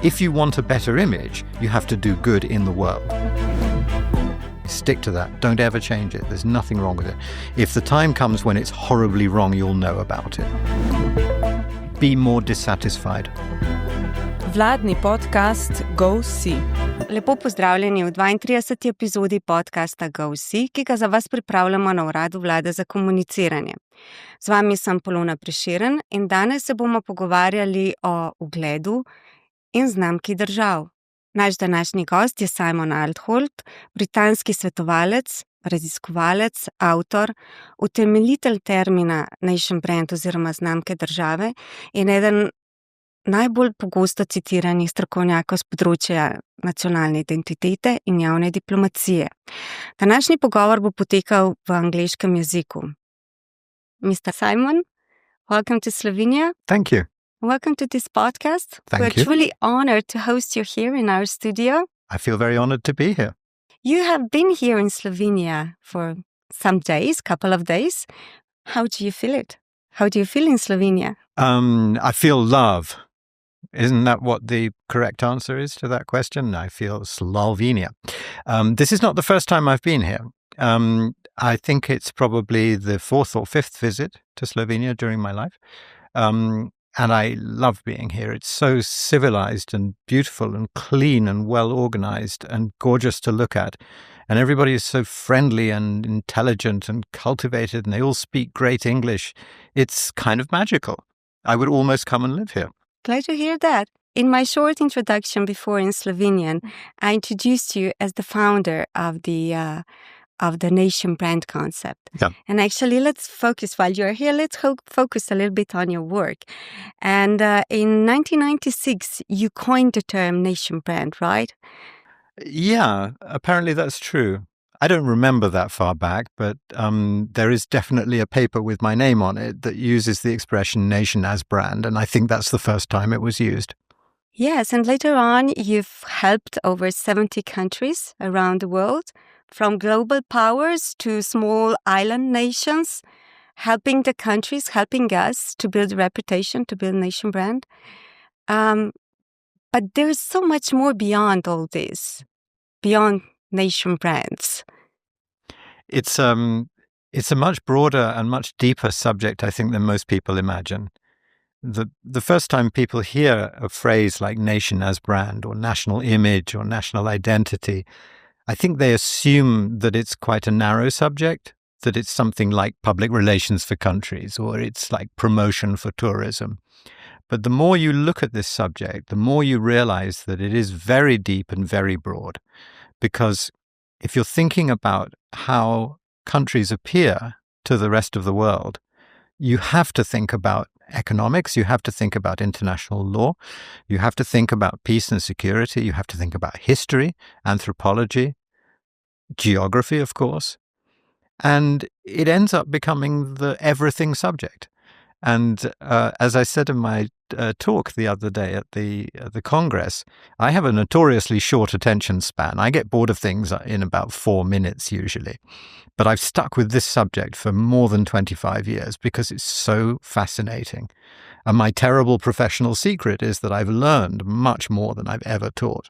If you want a better image, you have to do good in the world. Stick to that. Don't ever change it. There's nothing wrong with it. If the time comes when it's horribly wrong, you'll know about it. Be more dissatisfied. Vladni podcast GOVSI. Lepo pozdravljeni v 32. epizodi podkasta GOVSI, ki ga za vas pripravljamo na Uradu Vlade za komuniciranje. Z vami sem Polona Prešeren in danes se bomo pogovarjali o ugledu in znamki držav. Naš današnji gost je Simon Anholt, britanski svetovalec, raziskovalec, avtor, utemeljitelj termina nation brand oziroma znamke države in eden najbolj pogosto citiranih strokovnjakov z področja nacionalne identitete in javne diplomacije. Današnji pogovor bo potekal v angleškem jeziku. Mr. Simon, welcome to Slovenia. Thank you. Welcome to this podcast. Thank you. We're truly honored to host you here in our studio. I feel very honored to be here. You have been here in Slovenia for some days, couple of days. How do you feel it? How do you feel in Slovenia? I feel love. Isn't that what the correct answer is to that question? I feel Slovenia. This is not the first time I've been here. I think it's probably the fourth or fifth visit to Slovenia during my life. And I love being here. It's so civilized and beautiful and clean and well organized and gorgeous to look at. And everybody is so friendly and intelligent and cultivated, and they all speak great English. It's kind of magical. I would almost come and live here. Glad to hear that. In my short introduction before in Slovenian, I introduced you as the founder of the nation brand concept. Yeah. And actually, let's focus while you're here. Let's focus a little bit on your work. And in 1996, you coined the term nation brand, right? Yeah, apparently that's true. I don't remember that far back, but there is definitely a paper with my name on it that uses the expression nation as brand, and I think that's the first time it was used. Yes, and later on, you've helped over 70 countries around the world, from global powers to small island nations, helping the countries, helping us to build a reputation, to build nation brand. But there's so much more beyond all this, beyond nation brands. It's a much broader and much deeper subject, I think, than most people imagine. The first time people hear a phrase like nation as brand or national image or national identity, I think they assume that it's quite a narrow subject, that it's something like public relations for countries or it's like promotion for tourism. But the more you look at this subject, the more you realize that it is very deep and very broad. Because if you're thinking about how countries appear to the rest of the world, you have to think about economics, you have to think about international law, you have to think about peace and security, you have to think about history, anthropology, geography, of course. And it ends up becoming the everything subject. And as I said in my talk the other day at the Congress, I have a notoriously short attention span. I get bored of things in about 4 minutes usually. But I've stuck with this subject for more than 25 years because it's so fascinating. And my terrible professional secret is that I've learned much more than I've ever taught.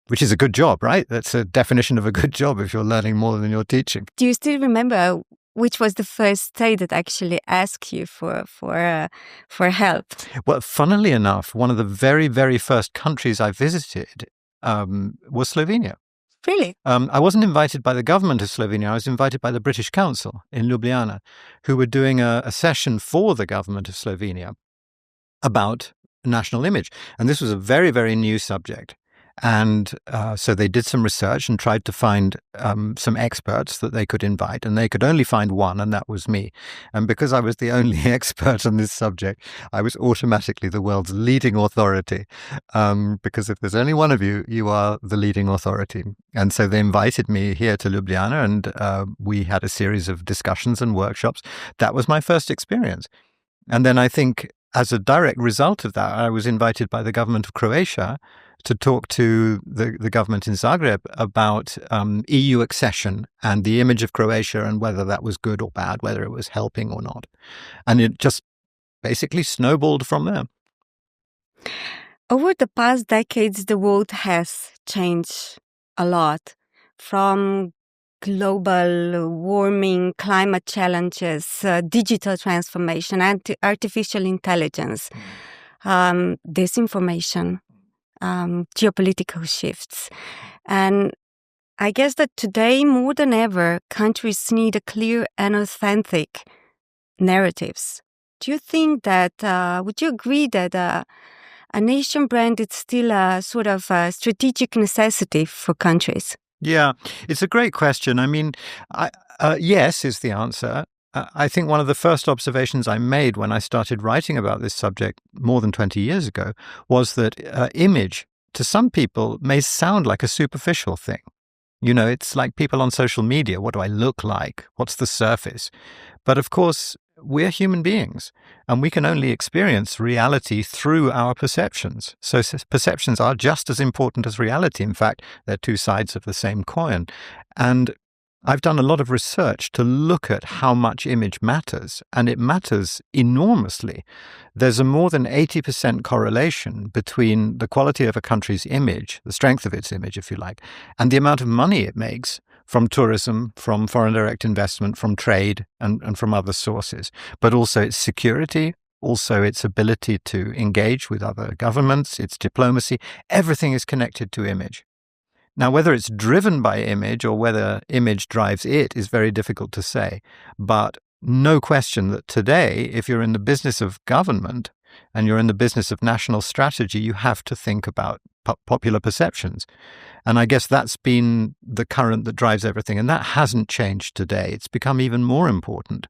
Which is a good job, right? That's a definition of a good job if you're learning more than you're teaching. Do you still remember which was the first state that actually asked you for help? Well, funnily enough, one of the very, very first countries I visited was Slovenia. Really? I wasn't invited by the government of Slovenia. I was invited by the British Council in Ljubljana, who were doing a session for the government of Slovenia about national image. And this was a very, very new subject. And so they did some research and tried to find some experts that they could invite, and they could only find one, and that was me. And because I was the only expert on this subject, I was automatically the world's leading authority, because if there's only one of you, you are the leading authority. And so they invited me here to Ljubljana, and we had a series of discussions and workshops. That was my first experience. And then I think as a direct result of that, I was invited by the government of Croatia to talk to the government in Zagreb about EU accession and the image of Croatia and whether that was good or bad, whether it was helping or not. And it just basically snowballed from there. Over the past decades, the world has changed a lot, from global warming, climate challenges, digital transformation, artificial intelligence, disinformation, geopolitical shifts. And I guess that today, more than ever, countries need a clear and authentic narratives. Do you think that, would you agree that a nation brand is still a sort of a strategic necessity for countries? Yeah, it's a great question. I mean, yes is the answer. I think one of the first observations I made when I started writing about this subject more than 20 years ago was that image, to some people, may sound like a superficial thing. You know, it's like people on social media. What do I look like? What's the surface? But of course, we're human beings, and we can only experience reality through our perceptions. So perceptions are just as important as reality. In fact, they're two sides of the same coin. And I've done a lot of research to look at how much image matters, and it matters enormously. There's a more than 80% correlation between the quality of a country's image, the strength of its image, if you like, and the amount of money it makes from tourism, from foreign direct investment, from trade, and from other sources, but also its security, also its ability to engage with other governments, its diplomacy. Everything is connected to image. Now, whether it's driven by image or whether image drives it is very difficult to say. But no question that today, if you're in the business of government and you're in the business of national strategy, you have to think about popular perceptions. And I guess that's been the current that drives everything. And that hasn't changed today. It's become even more important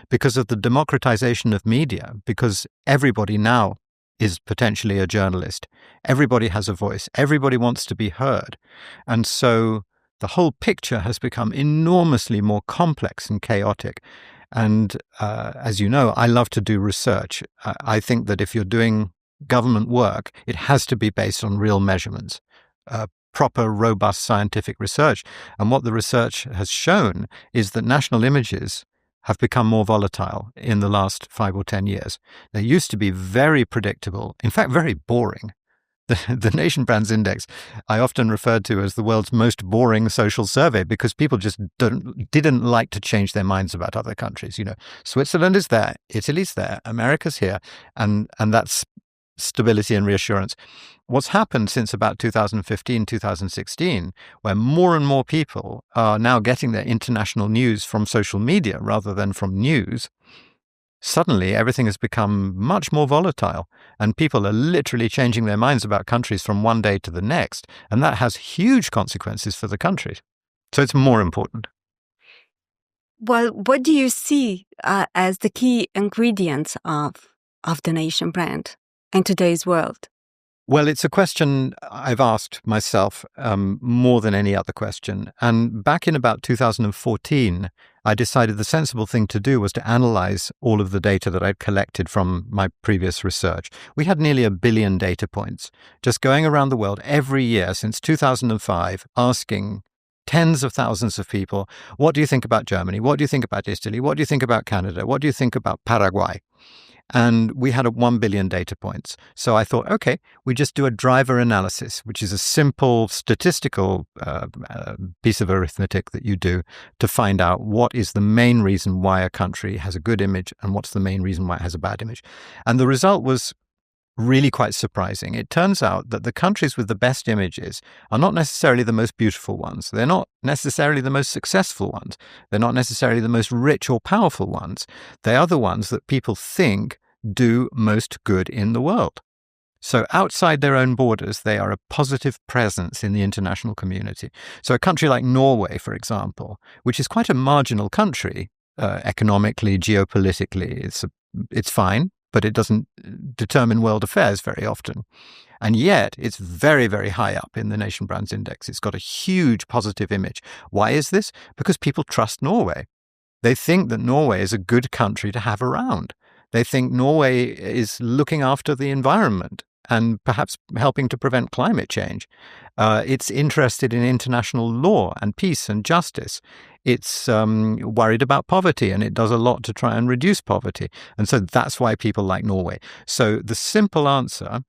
because of the democratization of media, because everybody now is potentially a journalist. Everybody has a voice. Everybody wants to be heard. And so the whole picture has become enormously more complex and chaotic. And as you know, I love to do research. I think that if you're doing government work, it has to be based on real measurements, proper, robust scientific research. And what the research has shown is that national images have become more volatile in the last 5 or 10 years. They used to be very predictable, in fact, very boring. The Nation Brands Index I often referred to as the world's most boring social survey because people just didn't like to change their minds about other countries. You know, Switzerland is there, Italy's there, America's here, and that's stability and reassurance. What's happened since about 2015, 2016, where more and more people are now getting their international news from social media rather than from news, suddenly everything has become much more volatile, and people are literally changing their minds about countries from one day to the next, and that has huge consequences for the countries. So it's more important. Well, what do you see as the key ingredients of the nation brand in today's world? Well, it's a question I've asked myself more than any other question. And back in about 2014, I decided the sensible thing to do was to analyze all of the data that I'd collected from my previous research. We had nearly 1 billion data points, just going around the world every year since 2005, asking tens of thousands of people, what do you think about Germany? What do you think about Italy? What do you think about Canada? What do you think about Paraguay? And we had 1 billion data points. So I thought, okay, we just do a driver analysis, which is a simple statistical piece of arithmetic that you do to find out what is the main reason why a country has a good image and what's the main reason why it has a bad image. And the result was really quite surprising. It turns out that the countries with the best images are not necessarily the most beautiful ones. They're not necessarily the most successful ones. They're not necessarily the most rich or powerful ones. They are the ones that people think do most good in the world. So outside their own borders, they are a positive presence in the international community. So a country like Norway, for example, which is quite a marginal country, economically, geopolitically, it's fine, but it doesn't determine world affairs very often. And yet, it's very, very high up in the Nation Brands Index. It's got a huge positive image. Why is this? Because people trust Norway. They think that Norway is a good country to have around. They think Norway is looking after the environment and perhaps helping to prevent climate change. It's interested in international law and peace and justice. It's worried about poverty, and it does a lot to try and reduce poverty. And so that's why people like Norway. So the simple answer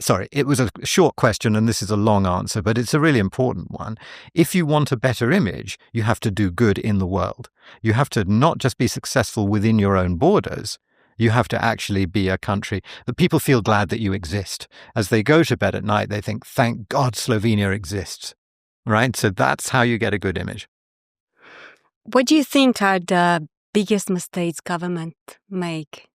Sorry, it was a short question and this is a long answer, but it's a really important one. If you want a better image, you have to do good in the world. You have to not just be successful within your own borders. You have to actually be a country that people feel glad that you exist. As they go to bed at night, they think, thank God Slovenia exists, right? So that's how you get a good image. What do you think are the biggest mistakes government make?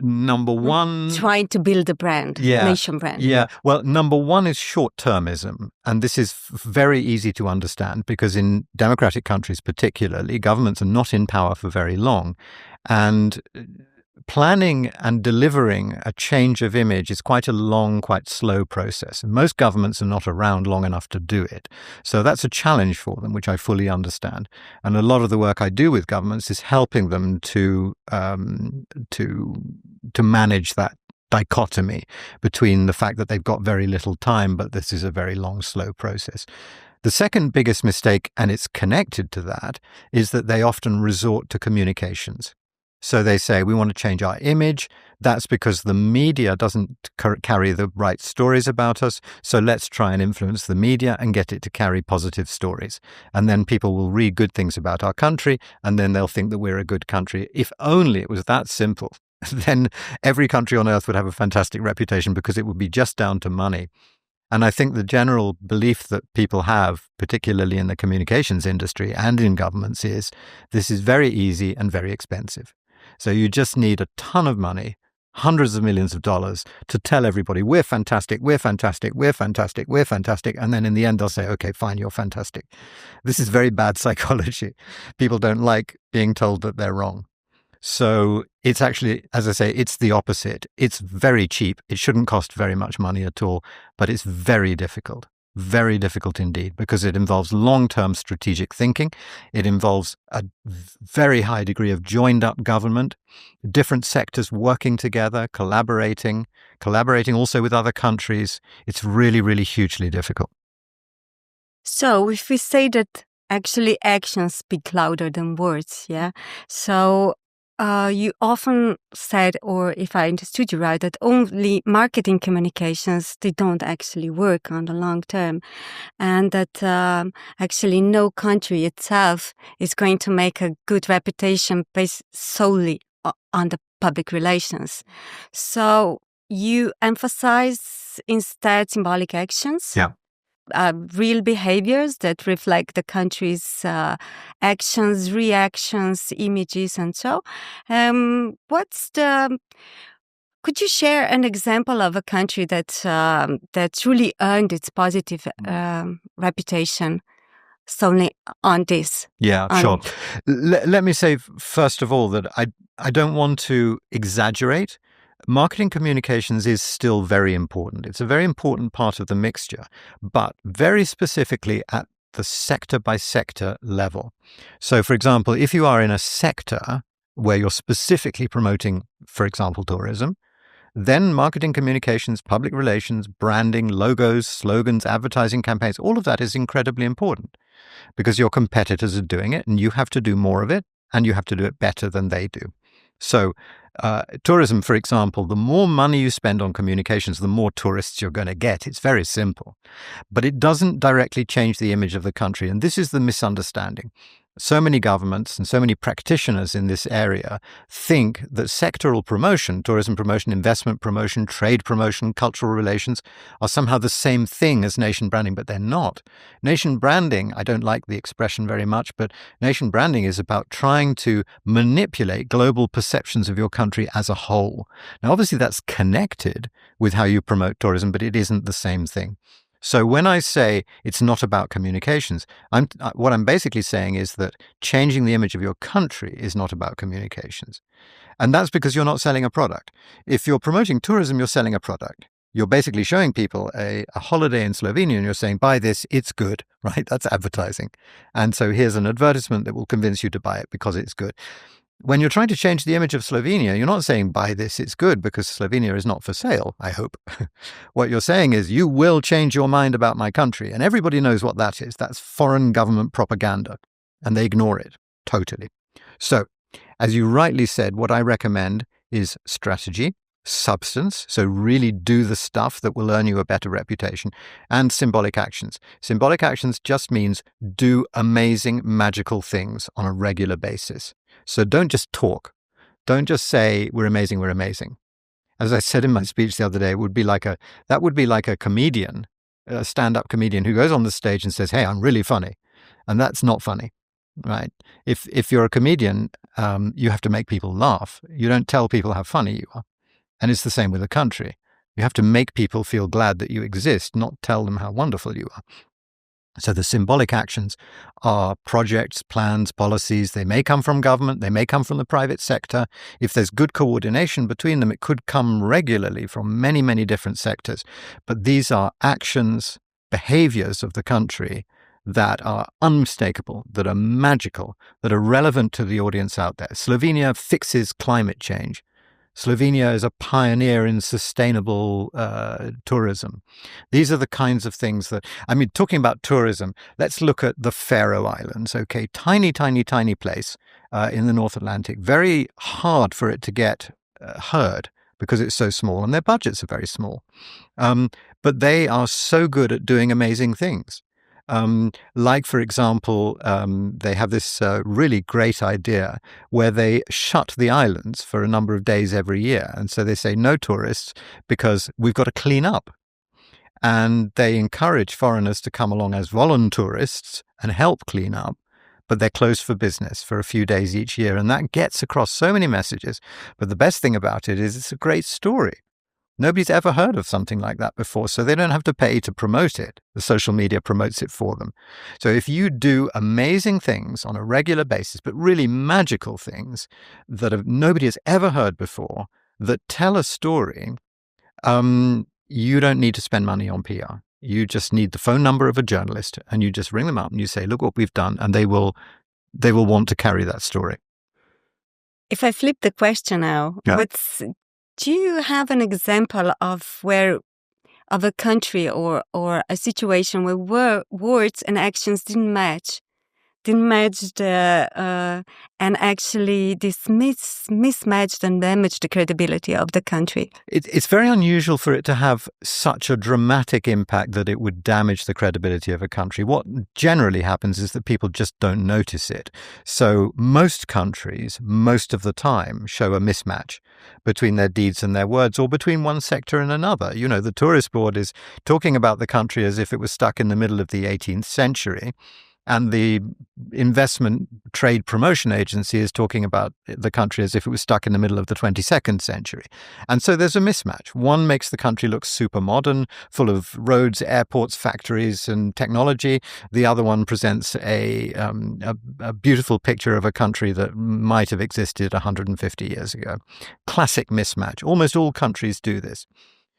Number one, trying to build a brand, nation brand. Yeah. Well, number one is short-termism. And this is very easy to understand because in democratic countries particularly, governments are not in power for very long. And planning and delivering a change of image is quite a long, quite slow process. And most governments are not around long enough to do it. So that's a challenge for them, which I fully understand. And a lot of the work I do with governments is helping them to manage that dichotomy between the fact that they've got very little time, but this is a very long, slow process. The second biggest mistake, and it's connected to that, is that they often resort to communications. So they say, we want to change our image. That's because the media doesn't carry the right stories about us. So let's try and influence the media and get it to carry positive stories. And then people will read good things about our country, and then they'll think that we're a good country. If only it was that simple, then every country on earth would have a fantastic reputation because it would be just down to money. And I think the general belief that people have, particularly in the communications industry and in governments, is this is very easy and very expensive. So you just need a ton of money, hundreds of millions of dollars to tell everybody, we're fantastic, we're fantastic, we're fantastic, we're fantastic. And then in the end, they'll say, okay, fine, you're fantastic. This is very bad psychology. People don't like being told that they're wrong. So it's actually, as I say, it's the opposite. It's very cheap. It shouldn't cost very much money at all, but it's very difficult indeed, because it involves long-term strategic thinking. It involves a very high degree of joined-up government, different sectors working together, collaborating also with other countries. It's really, really hugely difficult. So if we say that actually actions speak louder than words, yeah? So you often said, or if I understood you right, that only marketing communications, they don't actually work on the long term. And that actually no country itself is going to make a good reputation based solely on the public relations. So you emphasize instead symbolic actions. Yeah. Real behaviors that reflect the country's actions, reactions, images, and so. Could you share an example of a country that truly earned its positive reputation solely on this? Yeah, sure. Let me say first of all that I don't want to exaggerate. Marketing communications is still very important. It's a very important part of the mixture, but very specifically at the sector by sector level. So, for example, if you are in a sector where you're specifically promoting, for example, tourism, then marketing communications, public relations, branding, logos, slogans, advertising campaigns, all of that is incredibly important because your competitors are doing it and you have to do more of it and you have to do it better than they do. So, tourism, for example, the more money you spend on communications, the more tourists you're going to get. It's very simple. But it doesn't directly change the image of the country. And this is the misunderstanding. So many governments and so many practitioners in this area think that sectoral promotion, tourism promotion, investment promotion, trade promotion, cultural relations are somehow the same thing as nation branding, but they're not. Nation branding, I don't like the expression very much, but nation branding is about trying to manipulate global perceptions of your country as a whole. Now, obviously that's connected with how you promote tourism, but it isn't the same thing. So when I say it's not about communications, what I'm basically saying is that changing the image of your country is not about communications. And that's because you're not selling a product. If you're promoting tourism, you're selling a product. You're basically showing people a holiday in Slovenia and you're saying, buy this, it's good, right? That's advertising. And so here's an advertisement that will convince you to buy it because it's good. When you're trying to change the image of Slovenia, you're not saying, buy this, it's good, because Slovenia is not for sale, I hope. What you're saying is, you will change your mind about my country. And everybody knows what that is. That's foreign government propaganda. And they ignore it totally. So, as you rightly said, what I recommend is strategy. substance, so really do the stuff that will earn you a better reputation, and symbolic actions. Symbolic actions just means do amazing, magical things on a regular basis. So don't just talk. Don't just say, we're amazing, we're amazing. As I said in my speech the other day, that would be like a comedian, a stand-up comedian who goes on the stage and says, hey, I'm really funny. And that's not funny, right? If you're a comedian, you have to make people laugh. You don't tell people how funny you are. And it's the same with a country. You have to make people feel glad that you exist, not tell them how wonderful you are. So the symbolic actions are projects, plans, policies. They may come from government. They may come from the private sector. If there's good coordination between them, it could come regularly from many, many different sectors. But these are actions, behaviors of the country that are unmistakable, that are magical, that are relevant to the audience out there. Slovenia fixes climate change. Slovenia is a pioneer in sustainable tourism. These are the kinds of things that, talking about tourism, let's look at the Faroe Islands, okay? Tiny, tiny, tiny place in the North Atlantic. Very hard for it to get heard because it's so small and their budgets are very small. But they are so good at doing amazing things. Like, for example, they have this really great idea where they shut the islands for a number of days every year. And so they say no tourists because we've got to clean up. And they encourage foreigners to come along as voluntourists and help clean up, but they're closed for business for a few days each year. And that gets across so many messages. But the best thing about it is it's a great story. Nobody's ever heard of something like that before, so they don't have to pay to promote it. The social media promotes it for them. So if you do amazing things on a regular basis, but really magical things that nobody has ever heard before, that tell a story, you don't need to spend money on PR. You just need the phone number of a journalist, and you just ring them up and you say, look what we've done, and they will want to carry that story. If I flip the question now, Yeah. Do you have an example of a country or a situation where words and actions didn't match and actually this mismatched and damaged the credibility of the country? It's very unusual for it to have such a dramatic impact that it would damage the credibility of a country. What generally happens is that people just don't notice it. So most countries, most of the time, show a mismatch between their deeds and their words, or between one sector and another. You know, the tourist board is talking about the country as if it was stuck in the middle of the 18th century. And the investment trade promotion agency is talking about the country as if it was stuck in the middle of the 22nd century. And so there's a mismatch. One makes the country look super modern, full of roads, airports, factories, and technology. The other one presents a beautiful picture of a country that might have existed 150 years ago. Classic mismatch. Almost all countries do this.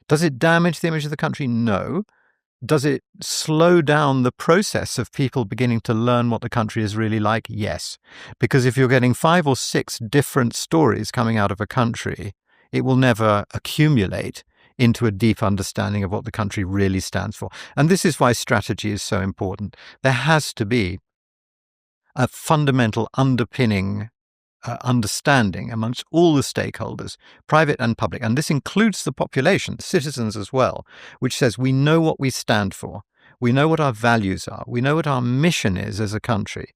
Does it damage the image of the country? No. Does it slow down the process of people beginning to learn what the country is really like? Yes. Because if you're getting 5 or 6 different stories coming out of a country, it will never accumulate into a deep understanding of what the country really stands for. And this is why strategy is so important. There has to be a fundamental underpinning understanding amongst all the stakeholders, private and public, and this includes the population, citizens as well, which says we know what we stand for, we know what our values are, we know what our mission is as a country,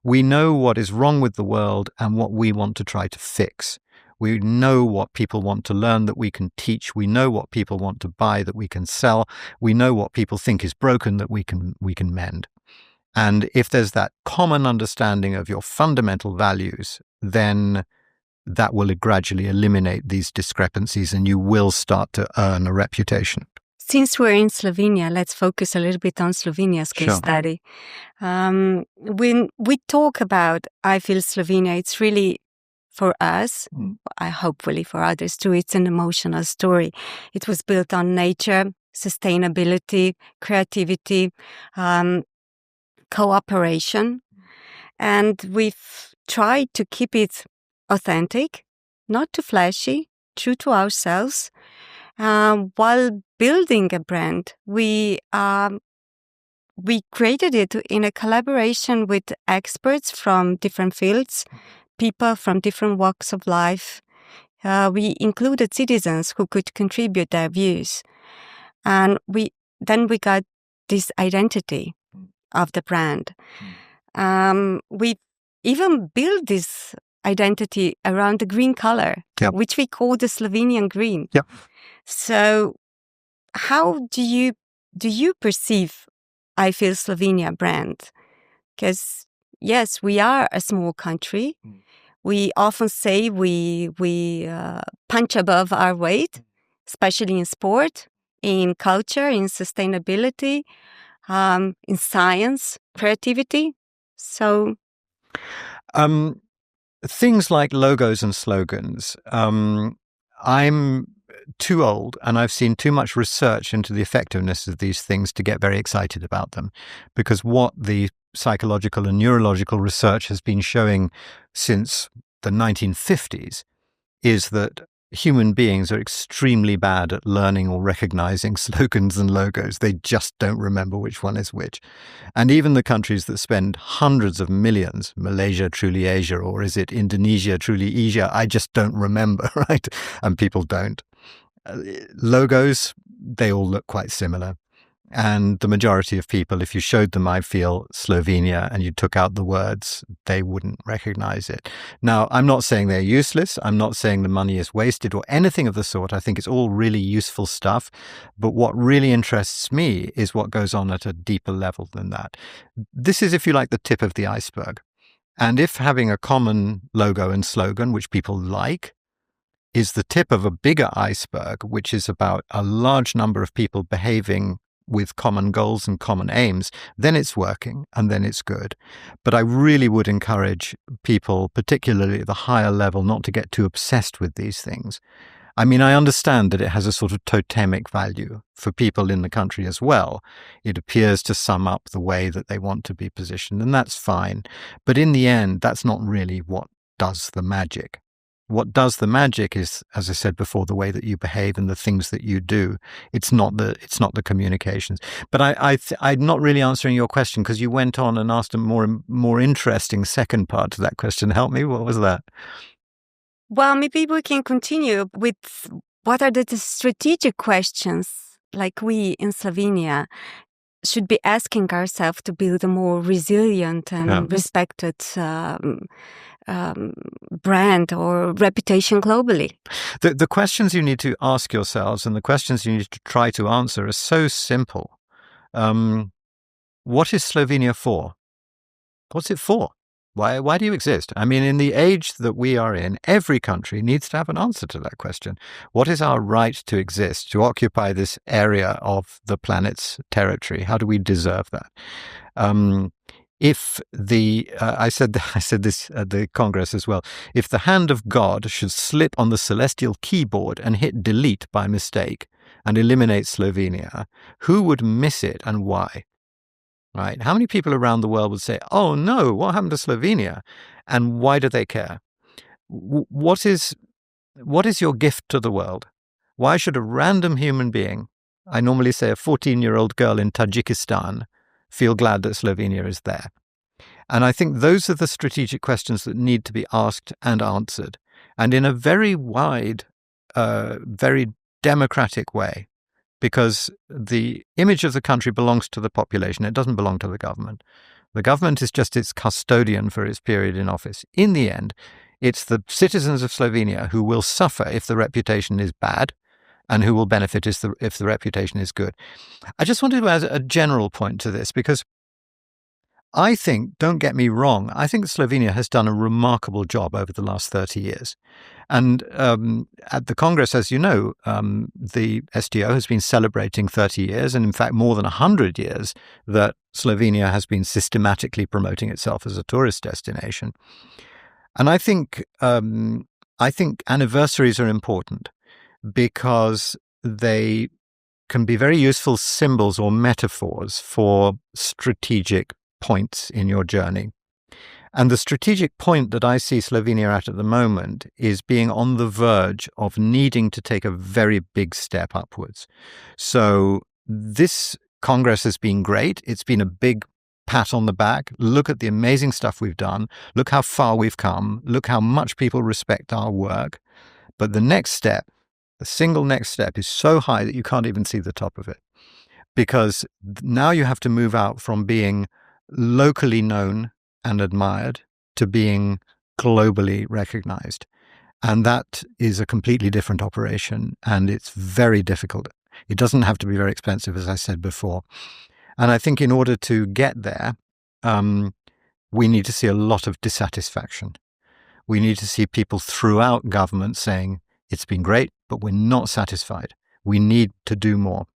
we know what is wrong with the world and what we want to try to fix. We know what people want to learn that we can teach. We know what people want to buy that we can sell. We know what people think is broken that we can mend. And if there's that common understanding of your fundamental values, then that will gradually eliminate these discrepancies and you will start to earn a reputation. Since we're in Slovenia, let's focus a little bit on Slovenia's case study. When we talk about I Feel Slovenia, it's really, for us, hopefully for others too, it's an emotional story. It was built on nature, sustainability, creativity, cooperation, and we've tried to keep it authentic, not too flashy, true to ourselves. While building a brand, we created it in a collaboration with experts from different fields, people from different walks of life, we included citizens who could contribute their views. And we got this identity of the brand. We even built this identity around the green color, which we call the Slovenian green. Yep. So how do you perceive I Feel Slovenia brand? Because yes, we are a small country. We often say we punch above our weight, especially in sport, in culture, in sustainability, in science, creativity. So things like logos and slogans, I'm too old and I've seen too much research into the effectiveness of these things to get very excited about them, because what the psychological and neurological research has been showing since the 1950s is that human beings are extremely bad at learning or recognizing slogans and logos. They just don't remember which one is which. And even the countries that spend hundreds of millions, Malaysia, truly Asia, or is it Indonesia, truly Asia, I just don't remember, right? And people don't. Logos, they all look quite similar. And the majority of people, if you showed them I Feel Slovenia and you took out the words, they wouldn't recognize it. Now, I'm not saying they're useless. I'm not saying the money is wasted or anything of the sort. I think it's all really useful stuff. But what really interests me is what goes on at a deeper level than that. This is, if you like, the tip of the iceberg. And if having a common logo and slogan, which people like, is the tip of a bigger iceberg, which is about a large number of people behaving with common goals and common aims, then it's working and then it's good. But I really would encourage people, particularly at the higher level, not to get too obsessed with these things. I mean, I understand that it has a sort of totemic value for people in the country as well. It appears to sum up the way that they want to be positioned, and that's fine. But in the end, that's not really what does the magic. What does the magic is, as I said before, the way that you behave and the things that you do. It's not the communications. But I'm not really answering your question, because you went on and asked a more interesting second part to that question. Help me. What was that? Well, maybe we can continue with what are the strategic questions like we in Slovenia should be asking ourselves to build a more resilient and respected brand or reputation globally. The questions you need to ask yourselves and the questions you need to try to answer are so simple. What is Slovenia for? What's it for? Why do you exist? I mean, in the age that we are in, every country needs to have an answer to that question. What is our right to exist, to occupy this area of the planet's territory? How do we deserve that? If I said this at the Congress as well, if the hand of God should slip on the celestial keyboard and hit delete by mistake and eliminate Slovenia, who would miss it and why? Right? How many people around the world would say, oh no, what happened to Slovenia? And why do they care? What is your gift to the world? Why should a random human being, I normally say a 14-year-old girl in Tajikistan, feel glad that Slovenia is there? And I think those are the strategic questions that need to be asked and answered. And in a very wide, very democratic way. Because the image of the country belongs to the population. It doesn't belong to the government. The government is just its custodian for its period in office. In the end, it's the citizens of Slovenia who will suffer if the reputation is bad and who will benefit if the reputation is good. I just wanted to add a general point to this, because I think, don't get me wrong, I think Slovenia has done a remarkable job over the last 30 years. And at the Congress, as you know, the SDO has been celebrating 30 years, and in fact more than 100 years, that Slovenia has been systematically promoting itself as a tourist destination. And I think anniversaries are important because they can be very useful symbols or metaphors for strategic points in your journey. And the strategic point that I see Slovenia at the moment is being on the verge of needing to take a very big step upwards. So this Congress has been great. It's been a big pat on the back. Look at the amazing stuff we've done. Look how far we've come. Look how much people respect our work. But the next step, the single next step, is so high that you can't even see the top of it. Because now you have to move out from being locally known and admired to being globally recognized. And that is a completely different operation, and it's very difficult. It doesn't have to be very expensive, as I said before. And I think in order to get there, we need to see a lot of dissatisfaction. We need to see people throughout government saying, it's been great, but we're not satisfied. We need to do more.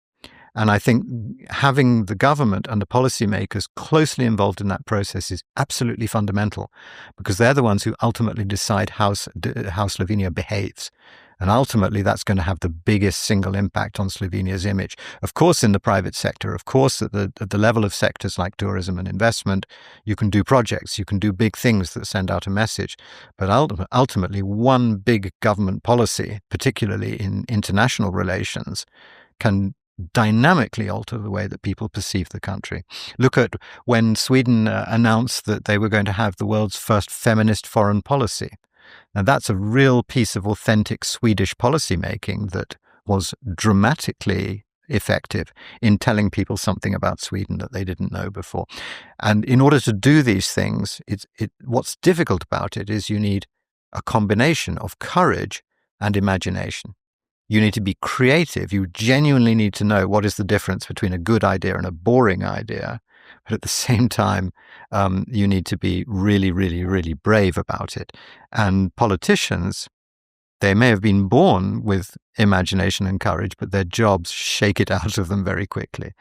And I think having the government and the policymakers closely involved in that process is absolutely fundamental, because they're the ones who ultimately decide how Slovenia behaves. And ultimately, that's going to have the biggest single impact on Slovenia's image. Of course, in the private sector, of course, at the level of sectors like tourism and investment, you can do projects, you can do big things that send out a message. But ultimately, one big government policy, particularly in international relations, can dynamically alter the way that people perceive the country. Look at when Sweden announced that they were going to have the world's first feminist foreign policy. Now, that's a real piece of authentic Swedish policymaking that was dramatically effective in telling people something about Sweden that they didn't know before. And in order to do these things, what's difficult about it is you need a combination of courage and imagination. You need to be creative. You genuinely need to know what is the difference between a good idea and a boring idea. But at the same time, you need to be really, really, really brave about it. And politicians, they may have been born with imagination and courage, but their jobs shake it out of them very quickly.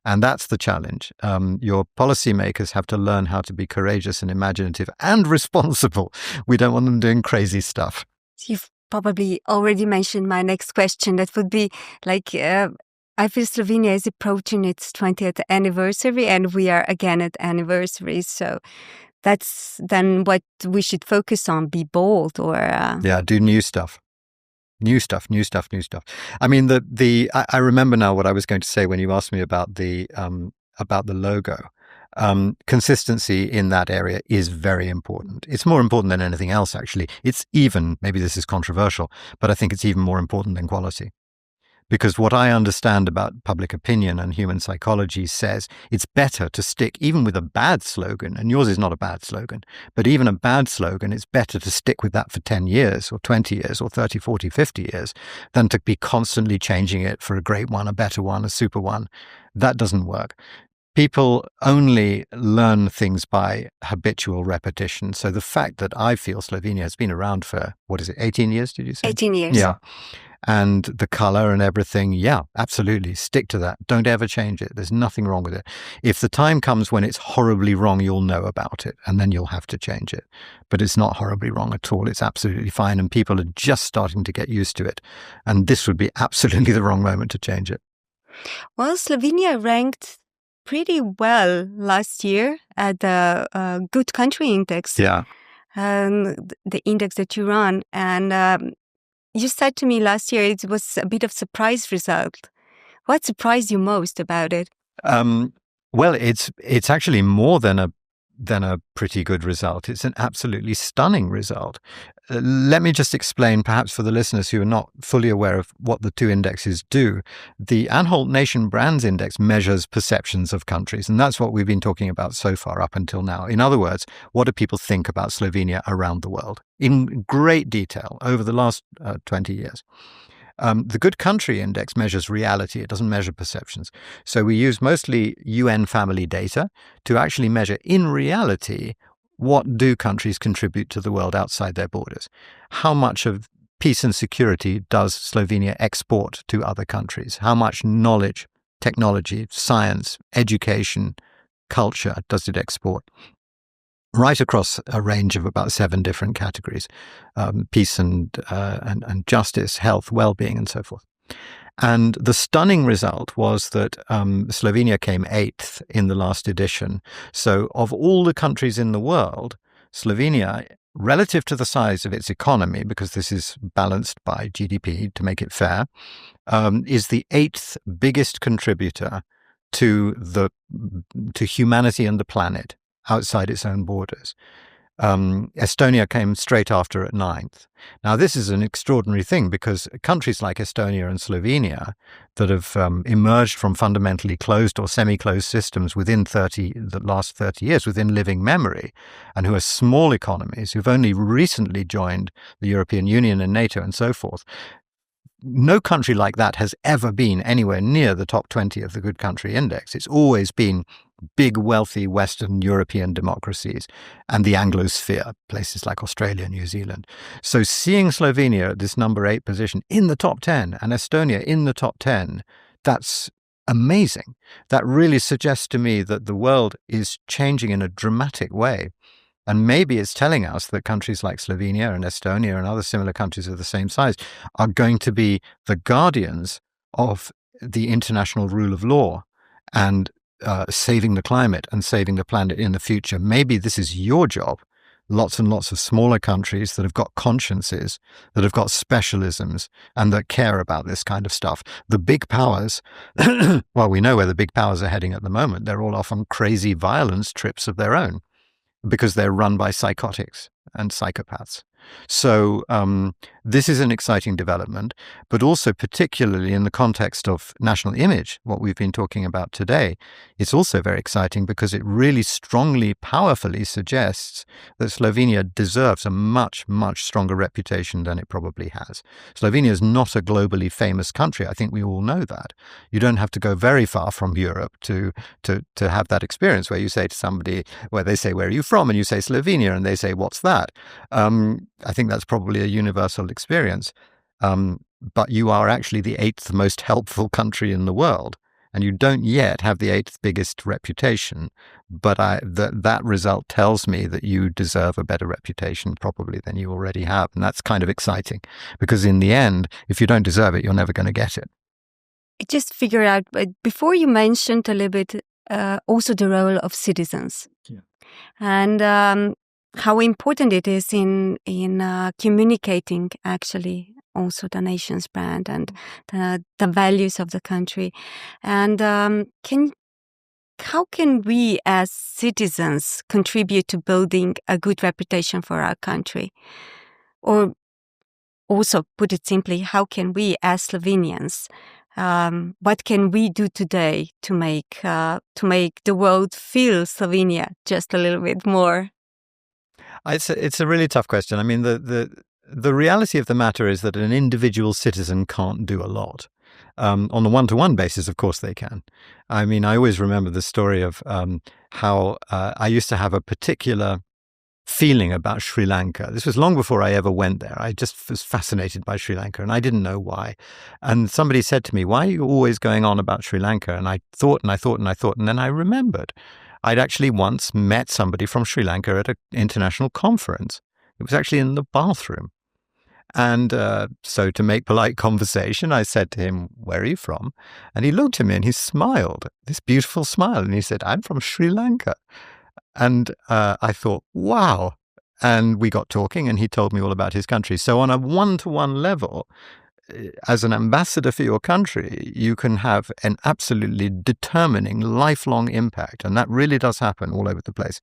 And that's the challenge. Your policymakers have to learn how to be courageous and imaginative and responsible. We don't want them doing crazy stuff. You've probably already mentioned my next question. That would be like, I feel Slovenia is approaching its 20th anniversary, and we are again at anniversary. So that's then what we should focus on, be bold or... Yeah, do new stuff. New stuff. I mean, I remember now what I was going to say when you asked me about the logo. Consistency in that area is very important. It's more important than anything else, actually. It's even, maybe this is controversial, but I think it's even more important than quality. Because what I understand about public opinion and human psychology says it's better to stick even with a bad slogan, and yours is not a bad slogan, but even a bad slogan, it's better to stick with that for 10 years or 20 years or 30, 40, 50 years than to be constantly changing it for a great one, a better one, a super one. That doesn't work. People only learn things by habitual repetition. So the fact that I feel Slovenia has been around for, 18 years, did you say? 18 years. Yeah. And the color and everything, yeah, absolutely. Stick to that. Don't ever change it. There's nothing wrong with it. If the time comes when it's horribly wrong, you'll know about it, and then you'll have to change it. But it's not horribly wrong at all. It's absolutely fine, and people are just starting to get used to it. And this would be absolutely the wrong moment to change it. Well, Slovenia ranked pretty well last year at the Good Country Index. Yeah. The index that you run. And you said to me last year it was a bit of surprise result. What surprised you most about it? Well, it's actually more than a pretty good result. It's an absolutely stunning result. Let me just explain, perhaps for the listeners who are not fully aware of what the two indexes do. The Anholt Nation Brands Index measures perceptions of countries, and that's what we've been talking about so far up until now. In other words, what do people think about Slovenia around the world in great detail over the last 20 years? The Good Country Index measures reality. It doesn't measure perceptions. So we use mostly UN family data to actually measure in reality, what do countries contribute to the world outside their borders? How much of peace and security does Slovenia export to other countries? How much knowledge, technology, science, education, culture does it export? Right across a range of about 7 different categories, peace and justice, health, well-being, and so forth. And the stunning result was that Slovenia came 8th in the last edition. So of all the countries in the world, Slovenia, relative to the size of its economy, because this is balanced by GDP to make it fair, is the 8th biggest contributor to humanity and the planet outside its own borders. Estonia came straight after at 9th. Now, this is an extraordinary thing because countries like Estonia and Slovenia that have emerged from fundamentally closed or semi-closed systems within the last 30 years, within living memory, and who are small economies, who've only recently joined the European Union and NATO and so forth, no country like that has ever been anywhere near the top 20 of the Good Country Index. It's always been big, wealthy Western European democracies and the Anglosphere, places like Australia, New Zealand. So seeing Slovenia at this number 8 position in the top 10 and Estonia in the top 10, that's amazing. That really suggests to me that the world is changing in a dramatic way. And maybe it's telling us that countries like Slovenia and Estonia and other similar countries of the same size are going to be the guardians of the international rule of law and saving the climate and saving the planet in the future. Maybe this is your job. Lots and lots of smaller countries that have got consciences, that have got specialisms, and that care about this kind of stuff. The big powers, well, we know where the big powers are heading at the moment. They're all off on crazy violence trips of their own, because they're run by psychotics and psychopaths. So this is an exciting development, but also particularly in the context of national image, what we've been talking about today, it's also very exciting because it really strongly, powerfully suggests that Slovenia deserves a much, much stronger reputation than it probably has. Slovenia is not a globally famous country. I think we all know that. You don't have to go very far from Europe to have that experience where you say to somebody, where they say, "Where are you from?" and you say Slovenia, and they say, "What's that?" I think that's probably a universal experience. But you are actually the 8th most helpful country in the world, and you don't yet have the 8th biggest reputation. But that result tells me that you deserve a better reputation probably than you already have. And that's kind of exciting because in the end, if you don't deserve it, you're never going to get it. I just figured out, before you mentioned a little bit also the role of citizens. Yeah. And how important it is in communicating actually also the nation's brand and the values of the country. And how can we as citizens contribute to building a good reputation for our country? Or also put it simply, how can we as Slovenians, what can we do today to make the world feel Slovenia just a little bit more? It's a really tough question. I mean, the reality of the matter is that an individual citizen can't do a lot. On a one-to-one basis, of course they can. I mean, I always remember the story of how I used to have a particular feeling about Sri Lanka. This was long before I ever went there. I just was fascinated by Sri Lanka and I didn't know why. And somebody said to me, "Why are you always going on about Sri Lanka?" And I thought and I thought and I thought, and then I remembered. I'd actually once met somebody from Sri Lanka at an international conference. It was actually in the bathroom. And so to make polite conversation, I said to him, "Where are you from?" And he looked at me and he smiled, this beautiful smile. And he said, "I'm from Sri Lanka." And I thought, wow. And we got talking and he told me all about his country. So on a one-to-one level, as an ambassador for your country, you can have an absolutely determining lifelong impact. And that really does happen all over the place.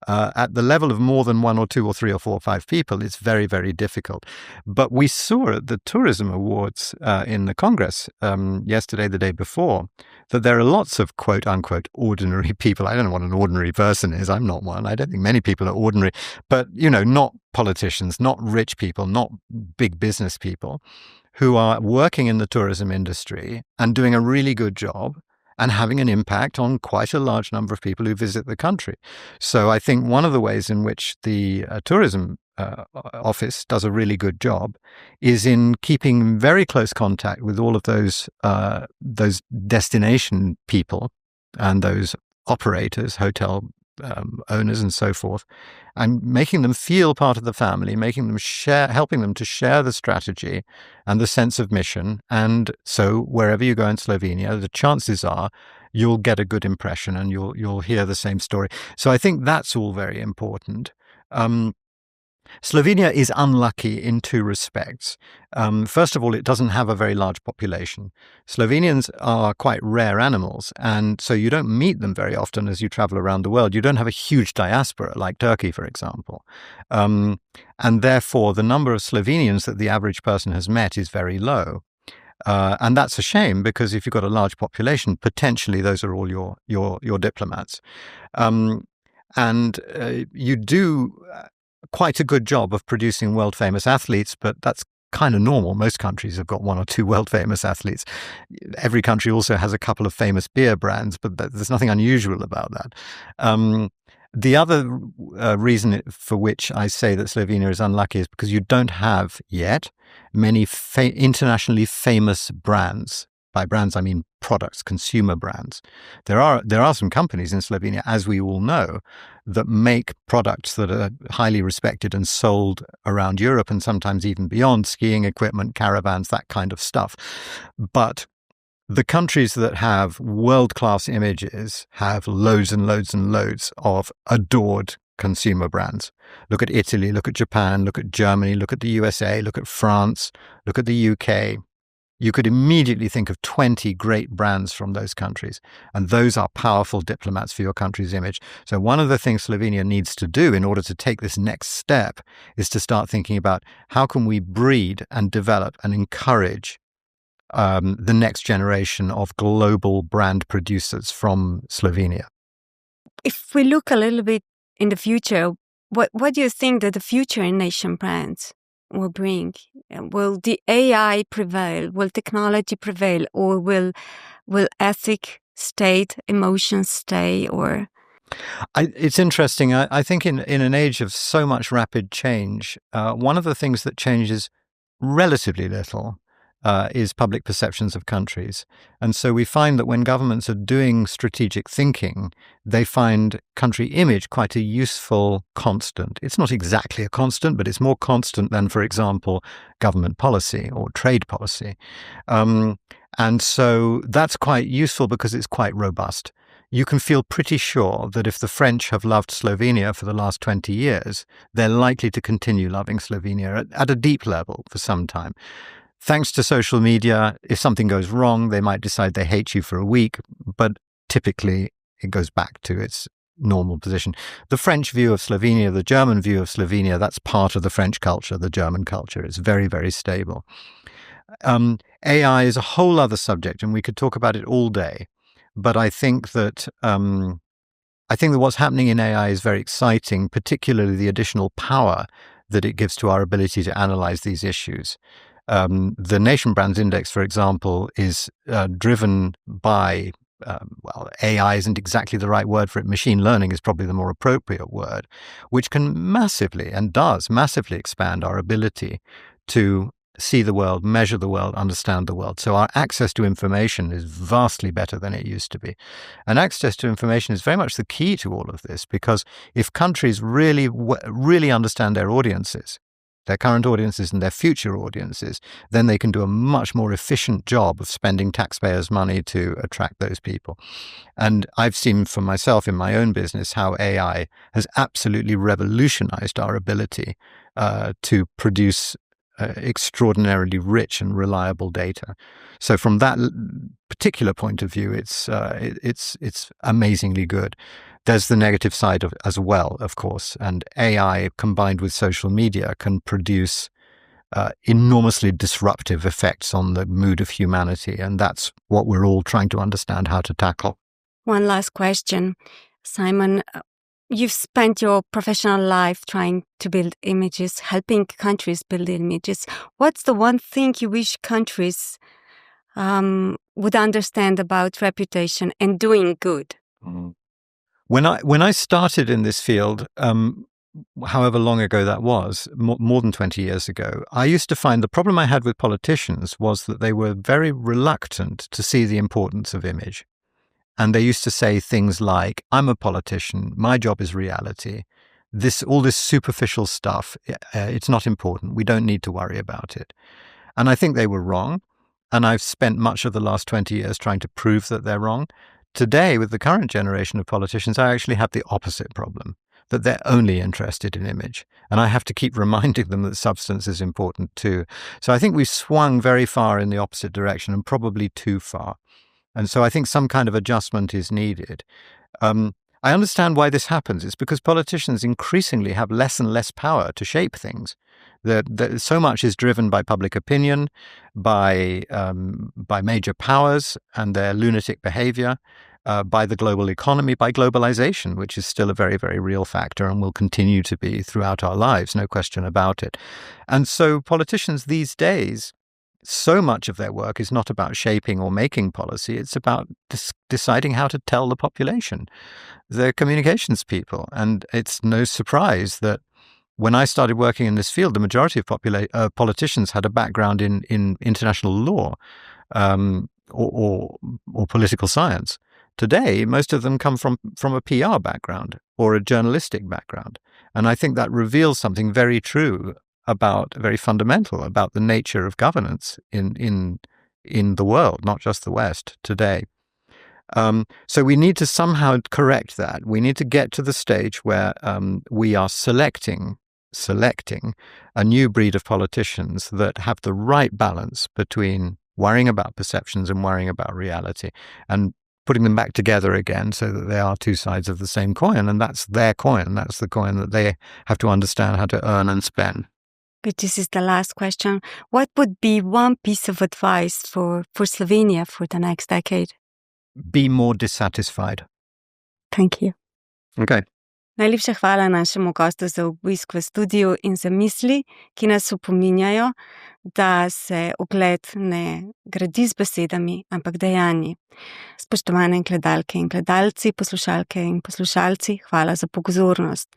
At the level of more than 1 or 2 or 3 or 4 or 5 people, it's very, very difficult. But we saw at the Tourism Awards in the Congress yesterday, the day before, that there are lots of quote-unquote ordinary people. I don't know what an ordinary person is. I'm not one. I don't think many people are ordinary. But, not politicians, not rich people, not big business people, who are working in the tourism industry and doing a really good job and having an impact on quite a large number of people who visit the country. So I think one of the ways in which the tourism office does a really good job is in keeping very close contact with all of those destination people and those operators, hotel owners and so forth, and making them feel part of the family, helping them to share the strategy and the sense of mission. And so wherever you go in Slovenia, the chances are you'll get a good impression and you'll hear the same story. So I think that's all very important. Slovenia is unlucky in two respects. First of all, it doesn't have a very large population. Slovenians are quite rare animals, and so you don't meet them very often as you travel around the world. You don't have a huge diaspora like Turkey, for example. And therefore, the number of Slovenians that the average person has met is very low. And that's a shame, because if you've got a large population, potentially those are all your diplomats. And you do quite a good job of producing world-famous athletes, but that's kind of normal. Most countries have got one or two world-famous athletes. Every country also has a couple of famous beer brands, but there's nothing unusual about that. The other reason for which I say that Slovenia is unlucky is because you don't have yet many internationally famous brands. By brands, I mean products, consumer brands. There are some companies in Slovenia, as we all know, that make products that are highly respected and sold around Europe and sometimes even beyond, skiing equipment, caravans, that kind of stuff. But the countries that have world-class images have loads and loads and loads of adored consumer brands. Look at Italy, look at Japan, look at Germany, look at the USA, look at France, look at the UK. You could immediately think of 20 great brands from those countries, and those are powerful diplomats for your country's image. So one of the things Slovenia needs to do in order to take this next step is to start thinking about how can we breed and develop and encourage the next generation of global brand producers from Slovenia. If we look a little bit in the future, what do you think that the future in nation brands will bring? Will the AI prevail? Will technology prevail? Or will ethic, state, emotions stay? Or it's interesting. I think in an age of so much rapid change, one of the things that changes relatively little is public perceptions of countries. And so we find that when governments are doing strategic thinking, they find country image quite a useful constant. It's not exactly a constant, but it's more constant than, for example, government policy or trade policy. And so that's quite useful because it's quite robust. You can feel pretty sure that if the French have loved Slovenia for the last 20 years, they're likely to continue loving Slovenia at a deep level for some time. Thanks to social media, if something goes wrong, they might decide they hate you for a week, but typically it goes back to its normal position. The French view of Slovenia, the German view of Slovenia, that's part of the French culture, the German culture. It's very, very stable. AI is a whole other subject, and we could talk about it all day. But I think that what's happening in AI is very exciting, particularly the additional power that it gives to our ability to analyze these issues. The Nation Brands Index, for example, is driven by, AI isn't exactly the right word for it. Machine learning is probably the more appropriate word, which can massively and does massively expand our ability to see the world, measure the world, understand the world. So our access to information is vastly better than it used to be. And access to information is very much the key to all of this, because if countries really understand their audiences, their current audiences and their future audiences, then they can do a much more efficient job of spending taxpayers' money to attract those people. And I've seen for myself in my own business how AI has absolutely revolutionized our ability to produce extraordinarily rich and reliable data. So from that particular point of view, it's amazingly good. There's the negative side of as well, of course, and AI combined with social media can produce enormously disruptive effects on the mood of humanity, and that's what we're all trying to understand how to tackle. One last question, Simon. You've spent your professional life trying to build images, helping countries build images. What's the one thing you wish countries would understand about reputation and doing good? When I started in this field, however long ago that was, more than 20 years ago, I used to find the problem I had with politicians was that they were very reluctant to see the importance of image. And they used to say things like, I'm a politician, my job is reality. All this superficial stuff, it's not important. We don't need to worry about it. And I think they were wrong. And I've spent much of the last 20 years trying to prove that they're wrong. Today, with the current generation of politicians, I actually have the opposite problem. that they're only interested in image. And I have to keep reminding them that substance is important too. So I think we've swung very far in the opposite direction and probably too far. And so I think some kind of adjustment is needed. I understand why this happens. It's because politicians increasingly have less and less power to shape things. So much is driven by public opinion, by major powers and their lunatic behavior, by the global economy, by globalization, which is still a very, very real factor and will continue to be throughout our lives, no question about it. And so politicians these days, so much of their work is not about shaping or making policy. It's about deciding how to tell the population. They're communications people. And it's no surprise that when I started working in this field, the majority of politicians had a background in international law or political science. Today, most of them come from a PR background or a journalistic background. And I think that reveals something very true very fundamental about the nature of governance in the world, not just the West today. So we need to somehow correct that. We need to get to the stage where we are selecting a new breed of politicians that have the right balance between worrying about perceptions and worrying about reality, and putting them back together again so that they are two sides of the same coin. And that's their coin. That's the coin that they have to understand how to earn and spend. But this is the last question. What would be one piece of advice for Slovenia for the next decade? Be more dissatisfied. Thank you. Okay. Najlepša hvala našemu gostu za obisk v studiu in za misli, ki nas opominjajo, da se ugled ne gradi z besedami, ampak dejanji. Spoštovane gledalke in gledalci, poslušalke in poslušalci, hvala za pozornost.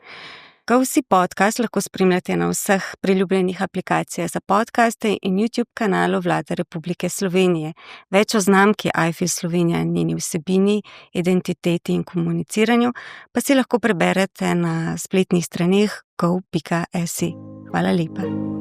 GOVSI podcast lahko spremljate na vseh priljubljenih aplikacijah za podcaste in YouTube kanalu Vlade Republike Slovenije. Več o znamki iFeel Slovenija in njeni vsebini, identiteti in komuniciranju pa si lahko preberete na spletnih straneh gov.si. Hvala lepa.